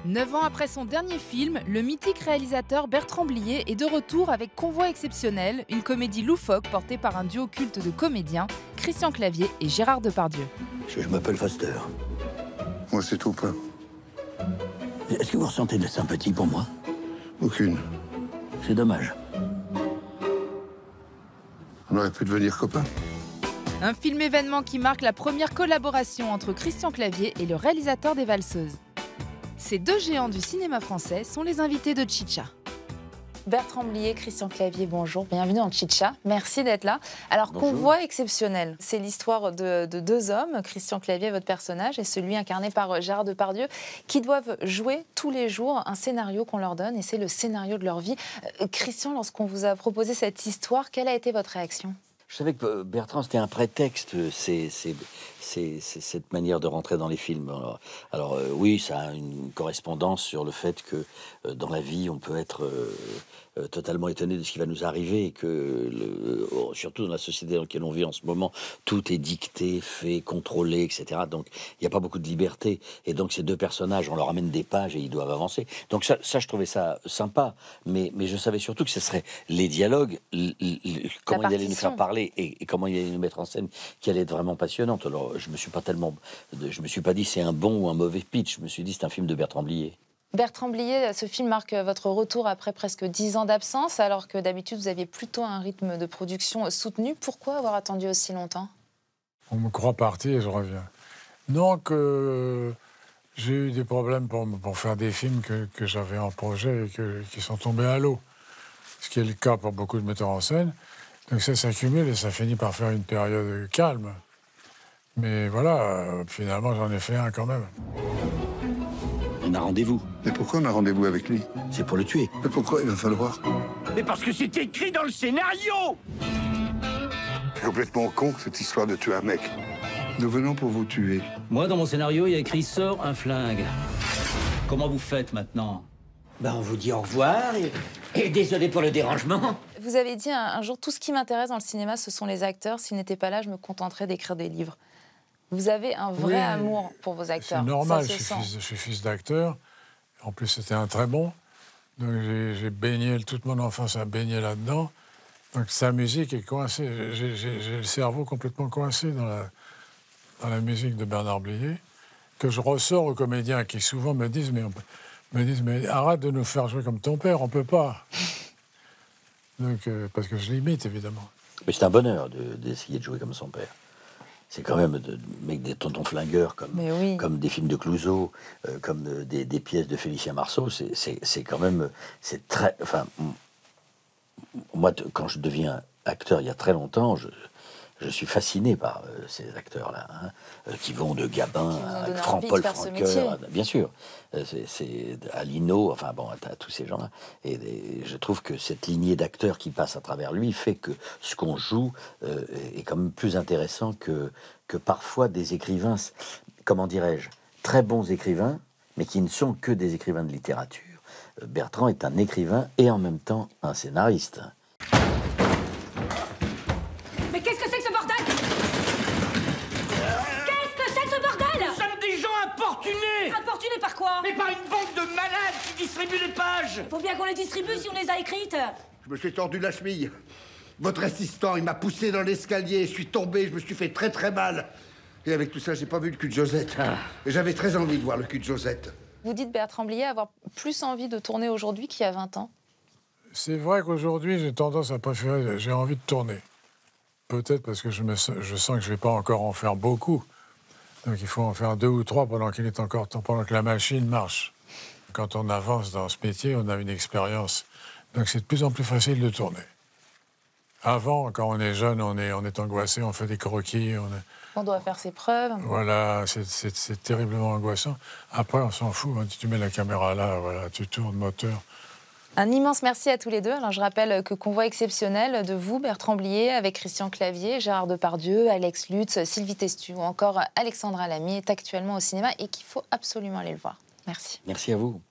9 ans après son dernier film, le mythique réalisateur Bertrand Blier est de retour avec Convoi exceptionnel, une comédie loufoque portée par un duo culte de comédiens, Christian Clavier et Gérard Depardieu. Je m'appelle Foster. Moi, c'est tout plein. Est-ce que vous ressentez de la sympathie pour moi? Aucune. C'est dommage. On aurait pu devenir copains. Un film événement qui marque la première collaboration entre Christian Clavier et le réalisateur des Valseuses. Ces deux géants du cinéma français sont les invités de Chicha. Bertrand Blier, Christian Clavier, bonjour, bienvenue dans Chicha, merci d'être là. Alors, Bonjour. Convoi exceptionnel, c'est l'histoire de deux hommes, Christian Clavier, votre personnage, et celui incarné par Gérard Depardieu, qui doivent jouer tous les jours un scénario qu'on leur donne, et c'est le scénario de leur vie. Christian, lorsqu'on vous a proposé cette histoire, quelle a été votre réaction ? Je savais que Bertrand, c'était un prétexte, c'est cette manière de rentrer dans les films. Alors, oui, ça a une correspondance sur le fait que dans la vie, on peut être totalement étonné de ce qui va nous arriver et que, surtout dans la société dans laquelle on vit en ce moment, tout est dicté, fait, contrôlé, etc. Donc, il n'y a pas beaucoup de liberté. Et donc, ces deux personnages, on leur amène des pages et ils doivent avancer. Donc, ça je trouvais ça sympa. Mais je savais surtout que ce serait les dialogues, comment il allait nous faire parler et comment il allait nous mettre en scène, qui allait être vraiment passionnante. Alors, je me suis pas dit c'est un bon ou un mauvais pitch. Je me suis dit c'est un film de Bertrand Blier. Bertrand Blier, ce film marque votre retour après presque 10 ans d'absence, alors que d'habitude vous aviez plutôt un rythme de production soutenu. Pourquoi avoir attendu aussi longtemps ? On me croit parti et je reviens. Non, que j'ai eu des problèmes pour faire des films que j'avais en projet et qui sont tombés à l'eau. Ce qui est le cas pour beaucoup de metteurs en scène. Donc ça s'accumule et ça finit par faire une période calme. Mais voilà, finalement j'en ai fait un quand même. On a rendez-vous. Mais pourquoi on a rendez-vous avec lui? C'est pour le tuer. Mais pourquoi il va falloir? Mais parce que c'est écrit dans le scénario! C'est complètement con, cette histoire de tuer un mec. Nous venons pour vous tuer. Moi, dans mon scénario, il y a écrit « Sors un flingue ». Comment vous faites maintenant? Ben, on vous dit au revoir et désolé pour le dérangement. Vous avez dit un jour, tout ce qui m'intéresse dans le cinéma, ce sont les acteurs. S'ils n'étaient pas là, je me contenterais d'écrire des livres. Vous avez un vrai amour pour vos acteurs. C'est normal, je suis fils d'acteur. En plus, c'était un très bon. Donc j'ai baigné toute mon enfance à baigner là-dedans. Donc sa musique est coincée. J'ai le cerveau complètement coincé dans la musique de Bernard Blier, que je ressors aux comédiens qui souvent me disent mais arrête de nous faire jouer comme ton père, on peut pas. Donc parce que je l'imite évidemment. Mais c'est un bonheur d'essayer de jouer comme son père. C'est quand même des tontons flingueurs comme des films de Clouzot, comme des pièces de Félicien Marceau. C'est quand même, c'est très. Enfin, moi, quand je deviens acteur il y a très longtemps, je suis fasciné par ces acteurs-là, qui vont de Gabin à Paul Franqueur, bien sûr, c'est à Lino, enfin bon, à tous ces gens-là. Et je trouve que cette lignée d'acteurs qui passe à travers lui fait que ce qu'on joue est quand même plus intéressant que parfois des écrivains, comment dirais-je, très bons écrivains, mais qui ne sont que des écrivains de littérature. Bertrand est un écrivain et en même temps un scénariste. Importunés par quoi? Mais par une bande de malades qui distribuent les pages! Faut bien qu'on les distribue si on les a écrites. Je me suis tordu la cheville. Votre assistant, il m'a poussé dans l'escalier. Je suis tombé, je me suis fait très très mal. Et avec tout ça, j'ai pas vu le cul de Josette. Et j'avais très envie de voir le cul de Josette. Vous dites, Bertrand Blier, avoir plus envie de tourner aujourd'hui qu'il y a 20 ans. C'est vrai qu'aujourd'hui, j'ai tendance à préférer... J'ai envie de tourner. Peut-être parce que je sens que je vais pas encore en faire beaucoup. Donc il faut en faire 2 ou 3 pendant qu'il est encore temps, pendant que la machine marche. Quand on avance dans ce métier, on a une expérience. Donc c'est de plus en plus facile de tourner. Avant, quand on est jeune, on est angoissé, on fait des croquis. On doit faire ses preuves. Voilà, c'est terriblement angoissant. Après, on s'en fout. Tu mets la caméra là, voilà, tu tournes, moteur. Un immense merci à tous les deux. Alors, je rappelle que Convoi exceptionnel de vous, Bertrand Blier, avec Christian Clavier, Gérard Depardieu, Alex Lutz, Sylvie Testud ou encore Alexandra Lamy est actuellement au cinéma et qu'il faut absolument aller le voir. Merci. Merci à vous.